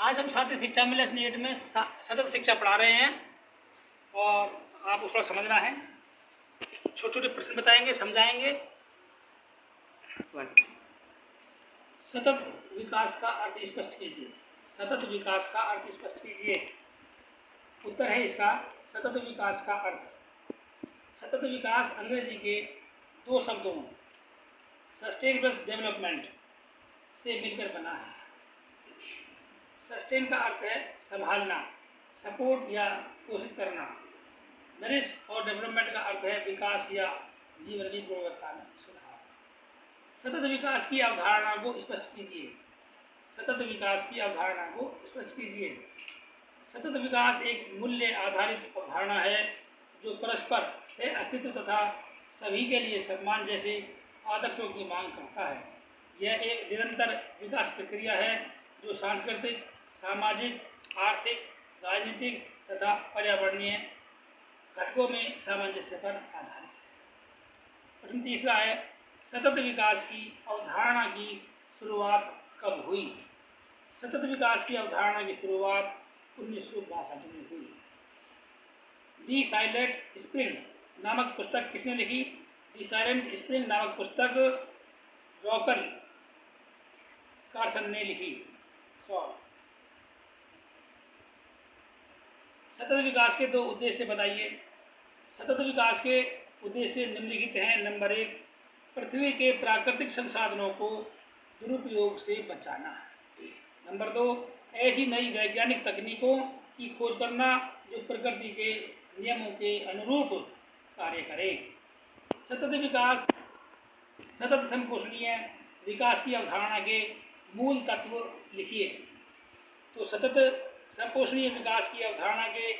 आज हम सातवीं शिक्षा में लेसन 8 में सतत शिक्षा पढ़ा रहे हैं और आपको थोड़ा समझना है। छोटे छोटे प्रश्न बताएंगे, समझाएंगे। सतत विकास का अर्थ स्पष्ट कीजिए। सतत विकास का अर्थ स्पष्ट कीजिए। उत्तर है इसका सतत विकास का अर्थ। सतत विकास अंग्रेजी के दो शब्दों सस्टेनेबल डेवलपमेंट से मिलकर बना है। सस्टेन का अर्थ है संभालना, सपोर्ट या पोषित करना। नरिश और डेवलपमेंट का अर्थ है विकास या जीवन की गुणवत्ता में सुधार। सतत विकास की अवधारणा को स्पष्ट कीजिए। सतत विकास की अवधारणा को स्पष्ट कीजिए। सतत विकास एक मूल्य आधारित अवधारणा है जो परस्पर से अस्तित्व तथा सभी के लिए सम्मान जैसे आदर्शों की मांग करता है। यह एक निरंतर विकास प्रक्रिया है जो सांस्कृतिक, सामाजिक, आर्थिक, राजनीतिक तथा पर्यावरणीय घटकों में सामंजस्य पर आधारित है। प्रश्न तीसरा है सतत विकास की अवधारणा की शुरुआत कब हुई? सतत विकास की अवधारणा की शुरुआत 1962 में हुई। दी साइलेंट स्प्रिंग नामक पुस्तक किसने लिखी? दी साइलेंट स्प्रिंग नामक पुस्तक रॉकल कार्सन ने लिखी। सतत विकास के दो उद्देश्य बताइए। सतत विकास के उद्देश्य निम्नलिखित हैं। नंबर 1, पृथ्वी के प्राकृतिक संसाधनों को दुरुपयोग से बचाना। नंबर 2, ऐसी नई वैज्ञानिक तकनीकों की खोज करना जो प्रकृति के नियमों के अनुरूप कार्य करें। सतत संपोषणीय विकास की अवधारणा के मूल तत्व लिखिए। तो सतत संपोषणीय विकास की अवधारणा के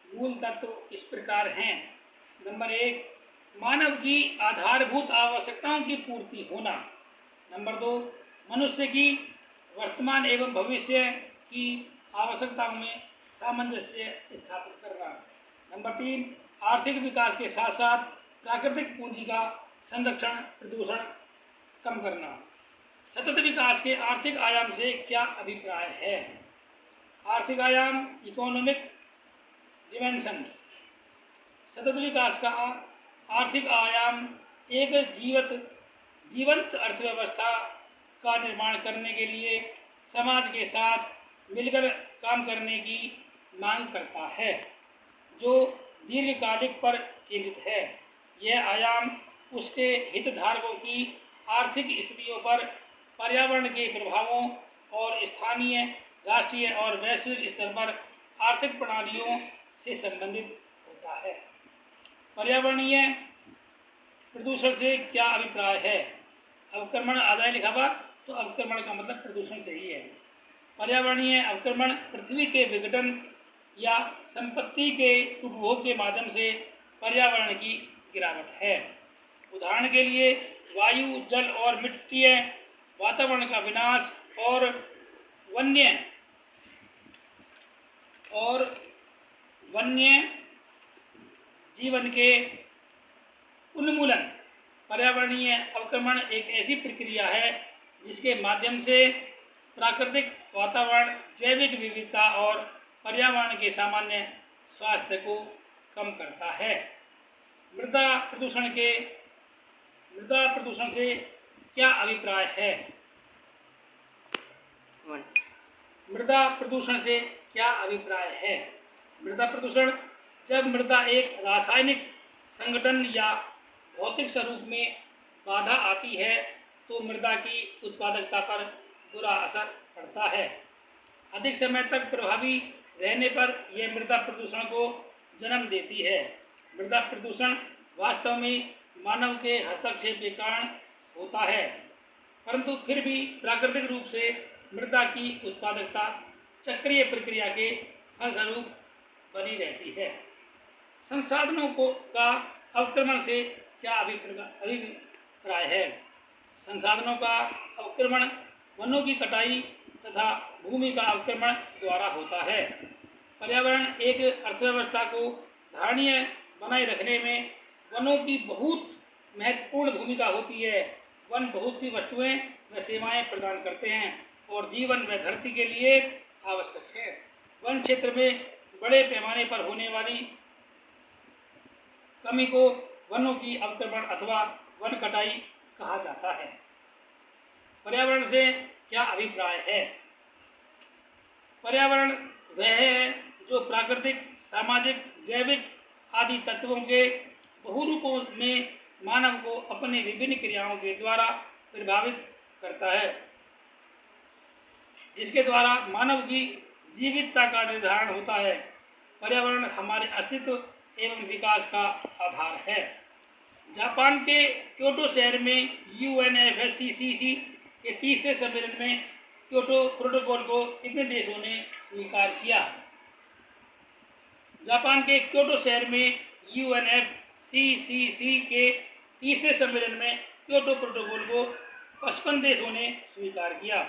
मूल तत्व इस प्रकार हैं। नंबर 1, मानव की आधारभूत आवश्यकताओं की पूर्ति होना। नंबर 2, मनुष्य की वर्तमान एवं भविष्य की आवश्यकताओं में सामंजस्य स्थापित करना। नंबर 3, आर्थिक विकास के साथ साथ प्राकृतिक पूंजी का संरक्षण, प्रदूषण कम करना। सतत विकास के आर्थिक आयाम से क्या अभिप्राय है? आर्थिक आयाम, इकोनॉमिक डिमेंशंस। सतत विकास का आर्थिक आयाम एक जीवंत अर्थव्यवस्था का निर्माण करने के लिए समाज के साथ मिलकर काम करने की मांग करता है जो दीर्घकालिक पर केंद्रित है। यह आयाम उसके हितधारकों की आर्थिक स्थितियों पर, पर्यावरण के प्रभावों और स्थानीय, राष्ट्रीय और वैश्विक स्तर पर आर्थिक प्रणालियों से संबंधित होता है। पर्यावरणीय प्रदूषण से क्या अभिप्राय है? अवक्रमण आ जाए लिखा हुआ तो अवक्रमण का मतलब प्रदूषण से ही है। पर्यावरणीय अवक्रमण पृथ्वी के विघटन या संपत्ति के उपभोग के माध्यम से पर्यावरण की गिरावट है। उदाहरण के लिए वायु, जल और मिट्टीय वातावरण का विनाश और वन्य जीवन के उन्मूलन। पर्यावरणीय अवक्रमण एक ऐसी प्रक्रिया है जिसके माध्यम से प्राकृतिक वातावरण, जैविक विविधता और पर्यावरण के सामान्य स्वास्थ्य को कम करता है। मृदा प्रदूषण से क्या अभिप्राय है? मृदा प्रदूषण से क्या अभिप्राय है? मृदा प्रदूषण, जब मृदा एक रासायनिक संगठन या भौतिक स्वरूप में बाधा आती है तो मृदा की उत्पादकता पर बुरा असर पड़ता है। अधिक समय तक प्रभावी रहने पर यह मृदा प्रदूषण को जन्म देती है। मृदा प्रदूषण वास्तव में मानव के हस्तक्षेप के कारण होता है, परंतु फिर भी प्राकृतिक रूप से मृदा की उत्पादकता चक्रीय प्रक्रिया के फलस्वरूप बनी रहती है। संसाधनों का अवक्रमण से क्या अभिप्राय है? संसाधनों का अवक्रमण वनों की कटाई तथा भूमि का अवक्रमण द्वारा होता है। पर्यावरण एक अर्थव्यवस्था को धारणीय बनाए रखने में वनों की बहुत महत्वपूर्ण भूमिका होती है। वन बहुत सी वस्तुएं व सेवाएं प्रदान करते हैं और जीवन व धरती के लिए आवश्यक है। वन क्षेत्र में बड़े पैमाने पर होने वाली कमी को वनों की अवक्रमण अथवा वन कटाई कहा जाता है। पर्यावरण से क्या अभिप्राय है? पर्यावरण वह है जो प्राकृतिक, सामाजिक, जैविक आदि तत्वों के बहुरूपों में मानव को अपने विभिन्न क्रियाओं के द्वारा प्रभावित करता है, जिसके द्वारा मानव की जीवितता का निर्धारण होता है। पर्यावरण हमारे अस्तित्व एवं विकास का आधार है। जापान के क्योटो शहर में UNFCCC के तीसरे सम्मेलन में क्योटो प्रोटोकॉल को कितने देशों ने स्वीकार किया? जापान के क्योटो शहर में UNFCCC के तीसरे सम्मेलन में क्योटो प्रोटोकॉल को 55 देशों ने स्वीकार किया।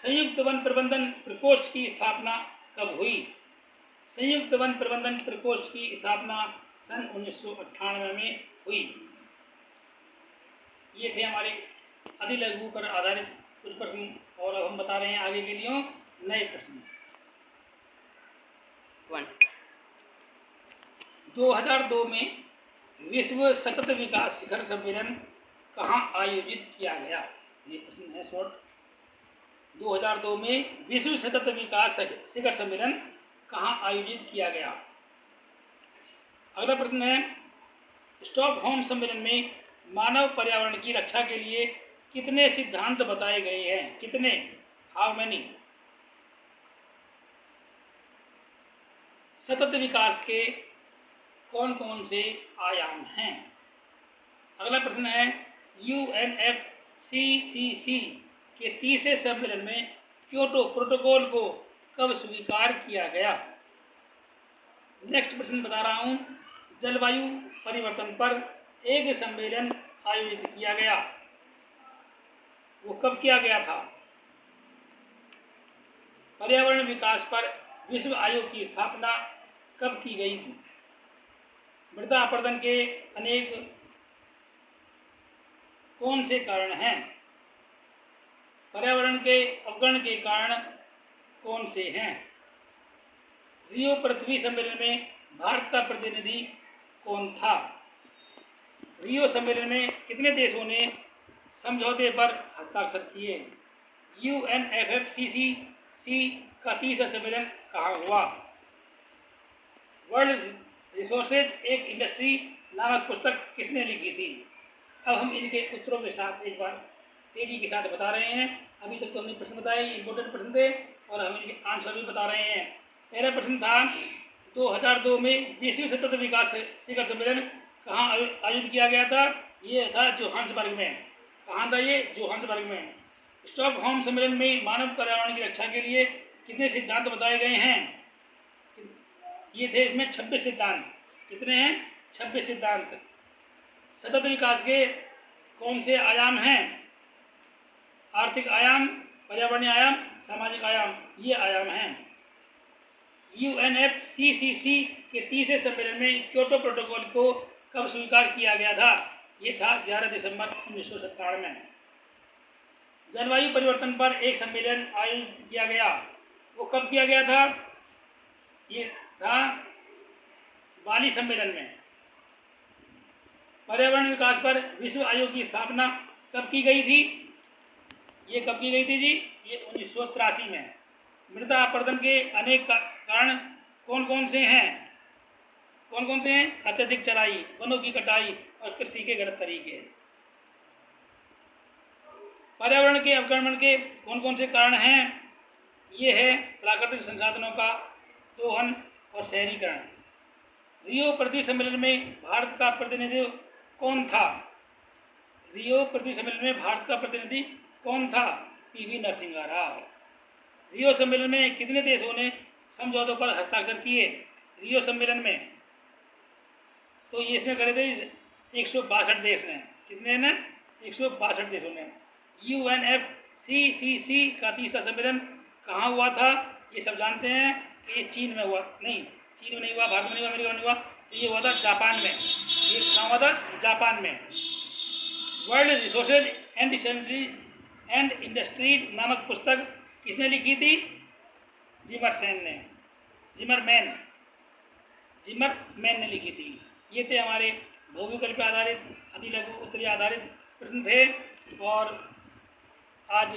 संयुक्त वन प्रबंधन प्रकोष्ठ की स्थापना कब हुई? संयुक्त वन प्रबंधन प्रकोष्ठ की स्थापना सन 1998 में हुई। ये थे हमारे अधिलघु पर आधारित कुछ प्रश्न, और अब हम बता रहे हैं आगे के लिए नए प्रश्न। 2002 में विश्व सतत विकास शिखर सम्मेलन कहाँ आयोजित किया गया? ये प्रश्न है शॉर्ट। 2002 में विश्व सतत विकास शिखर सम्मेलन कहाँ आयोजित किया गया? अगला प्रश्न है, स्टॉकहोम सम्मेलन में मानव पर्यावरण की रक्षा के लिए कितने सिद्धांत बताए गए हैं? कितने? How many? सतत विकास के कौन कौन से आयाम हैं? अगला प्रश्न है, UNFCCC के तीसरे सम्मेलन में क्योटो प्रोटोकॉल को कब स्वीकार किया गया? नेक्स्ट प्रश्न बता रहा हूं, जलवायु परिवर्तन पर एक सम्मेलन आयोजित किया गया, वो कब किया गया था? पर्यावरण विकास पर विश्व आयोग की स्थापना कब की गई थी? मृदा अपरदन के अनेक कौन से कारण हैं? पर्यावरण के अवकरण के कारण कौन से हैं? रियो पृथ्वी सम्मेलन में भारत का प्रतिनिधि कौन था? रियो सम्मेलन में कितने देशों ने समझौते पर हस्ताक्षर किए? UNFCCC का तीसरा सम्मेलन कहाँ हुआ? वर्ल्ड रिसोर्सेज एक इंडस्ट्री नामक पुस्तक किसने लिखी थी? अब हम इनके उत्तरों के साथ एक बार तेजी के साथ बता रहे हैं। अभी तक तो हमने प्रश्न बताए, इंपॉर्टेंट प्रश्न थे, और हम इनके आंसर भी बता रहे हैं। पहला प्रश्न था, 2002 में विश्व सतत विकास शिखर सम्मेलन कहाँ आयोजित किया गया था? ये था जोहान्सबर्ग में। कहाँ था ये? जोहान्सबर्ग में। स्टॉकहोम सम्मेलन में मानव पर्यावरण की रक्षा के लिए कितने सिद्धांत बताए गए हैं? ये थे इसमें 26 सिद्धांत। कितने हैं? 26 सिद्धांत। सतत विकास के कौन से आयाम हैं? आर्थिक आयाम, पर्यावरणीय आयाम, सामाजिक आयाम, ये आयाम हैं। UNFCCC के तीसरे सम्मेलन में क्योटो प्रोटोकॉल को कब स्वीकार किया गया था? ये था 11 दिसंबर 1997 में। जलवायु परिवर्तन पर एक सम्मेलन आयोजित किया गया, वो कब किया गया था? ये था बाली सम्मेलन में। पर्यावरण विकास पर विश्व आयोग की स्थापना कब की गई थी? ये कब की गई थी जी? ये 1983 में। मृदा अपरदन के अनेक कारण कौन कौन से हैं? कौन कौन से हैं? अत्यधिक चराई, वनों की कटाई और कृषि के गलत तरीके। पर्यावरण के अवक्रमण के कौन कौन से कारण हैं? ये है प्राकृतिक संसाधनों का दोहन और शहरीकरण। रियो पृथ्वी सम्मेलन में भारत का प्रतिनिधित्व कौन था? रियो पृथ्वी सम्मेलन में भारत का प्रतिनिधि कौन था? PV नरसिम्हा राव। रियो सम्मेलन में कितने देशों ने समझौतों पर हस्ताक्षर किए? रियो सम्मेलन में तो ये इसमें करे थे 162 देश ने। कितने ने? 162 देशों ने। UNFCCC का तीसरा सम्मेलन कहाँ हुआ था? ये सब जानते हैं कि ये चीन में हुआ। नहीं, चीन में नहीं हुआ, भारत में नहीं हुआ, अमेरिका में नहीं हुआ, तो ये हुआ था जापान में। ये कहाँ हुआ था? जापान में। वर्ल्ड रिसोर्सेज एंड इंडस्ट्रीज नामक पुस्तक किसने लिखी थी? जिमरसेन ने, जिमरमैन जिमरमैन ने लिखी थी। ये थे हमारे बहुविकल्प पे आधारित, अति लघु उत्तरीय आधारित प्रश्न थे। और आज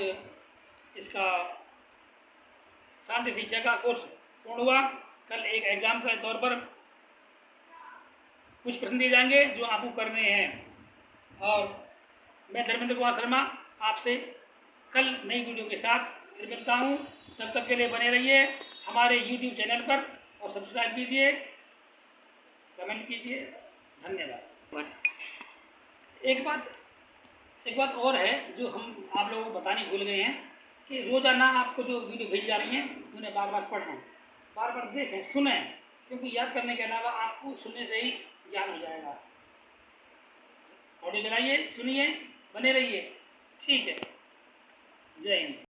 इसका शांति शिक्षा का कोर्स पूर्ण हुआ। कल एक एग्जाम के तौर पर कुछ प्रश्न दिए जाएंगे जो आपको करने हैं। और मैं धर्मेंद्र कुमार शर्मा आपसे कल नई वीडियो के साथ फिर मिलता हूँ। तब तक के लिए बने रहिए हमारे YouTube चैनल पर और सब्सक्राइब कीजिए, कमेंट कीजिए। धन्यवाद। एक बात और है जो हम आप लोगों को बताने भूल गए हैं कि रोज़ाना आपको जो वीडियो भेजी जा रही हैं उन्हें बार बार पढ़ें, बार बार देखें, सुनें, क्योंकि याद करने के अलावा आपको सुनने से ही ज्ञान हो जाएगा। ऑडियो चलाइए, सुनिए, बने रहिए। ठीक है, जय हिंद।